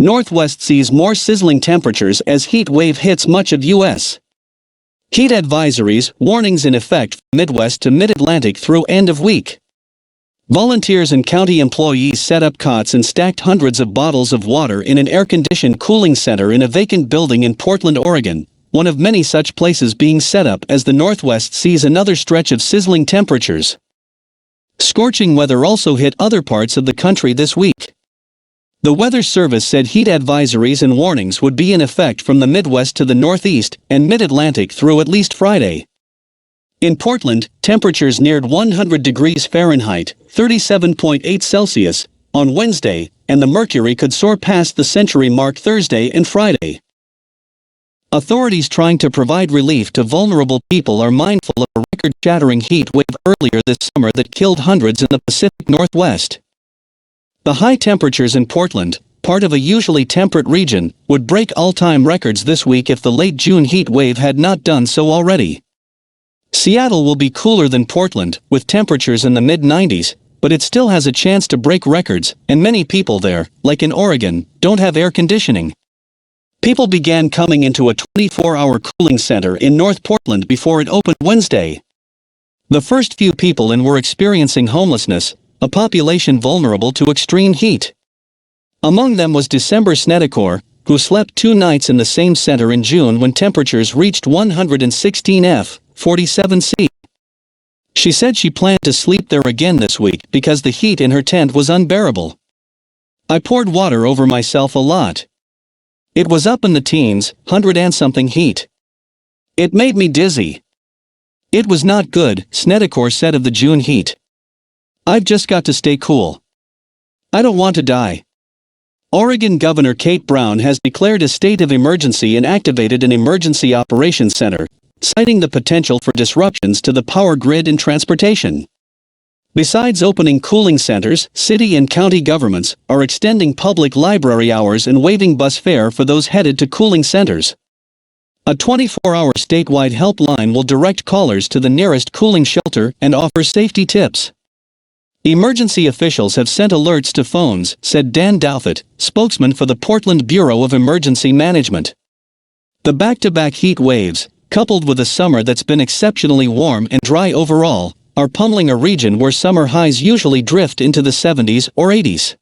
Northwest sees more sizzling temperatures as heat wave hits much of U.S. Heat advisories, warnings in effect from Midwest to Mid-Atlantic through end of week. Volunteers and county employees set up cots and stacked hundreds of bottles of water in an air-conditioned cooling center in a vacant building in Portland, Oregon, one of many such places being set up as the Northwest sees another stretch of sizzling temperatures. Scorching weather also hit other parts of the country this week. The Weather Service said heat advisories and warnings would be in effect from the Midwest to the Northeast and Mid-Atlantic through at least Friday. In Portland, temperatures neared 100 degrees Fahrenheit, 37.8 Celsius, on Wednesday, and the mercury could soar past the century mark Thursday and Friday. Authorities trying to provide relief to vulnerable people are mindful of a record-shattering heat wave earlier this summer that killed hundreds in the Pacific Northwest. The high temperatures in Portland, part of a usually temperate region, would break all-time records this week if the late June heat wave had not done so already. Seattle will be cooler than Portland, with temperatures in the mid-90s, but it still has a chance to break records, and many people there, like in Oregon, don't have air conditioning. People began coming into a 24-hour cooling center in North Portland before it opened Wednesday. The first few people in were experiencing homelessness, a population vulnerable to extreme heat. Among them was December Snedecor, who slept 2 nights in the same center in June when temperatures reached 116 F, 47 C. She said she planned to sleep there again this week because the heat in her tent was unbearable. I poured water over myself a lot. It was up in the teens, 100 and something heat. It made me dizzy. It was not good, Snedecor said of the June heat. I've just got to stay cool. I don't want to die. Oregon Governor Kate Brown has declared a state of emergency and activated an emergency operations center, citing the potential for disruptions to the power grid and transportation. Besides opening cooling centers, city and county governments are extending public library hours and waiving bus fare for those headed to cooling centers. A 24-hour statewide helpline will direct callers to the nearest cooling shelter and offer safety tips. Emergency officials have sent alerts to phones, said Dan Douthit, spokesman for the Portland Bureau of Emergency Management. The back-to-back heat waves, coupled with a summer that's been exceptionally warm and dry overall, are pummeling a region where summer highs usually drift into the 70s or 80s.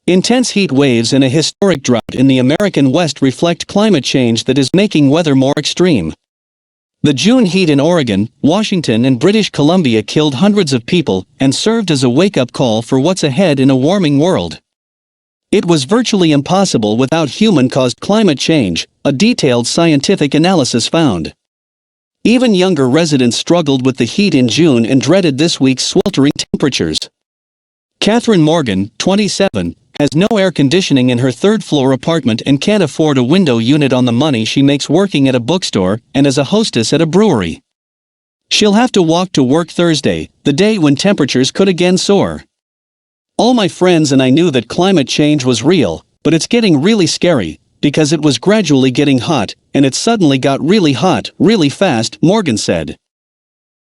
Intense heat waves and a historic drought in the American West reflect climate change that is making weather more extreme. The June heat in Oregon, Washington and British Columbia killed hundreds of people and served as a wake-up call for what's ahead in a warming world. It was virtually impossible without human-caused climate change, a detailed scientific analysis found. Even younger residents struggled with the heat in June and dreaded this week's sweltering temperatures. Catherine Morgan, 27, has no air conditioning in her third-floor apartment and can't afford a window unit on the money she makes working at a bookstore and as a hostess at a brewery. She'll have to walk to work Thursday, the day when temperatures could again soar. All my friends and I knew that climate change was real, but it's getting really scary, because it was gradually getting hot, and it suddenly got really hot, really fast, Morgan said.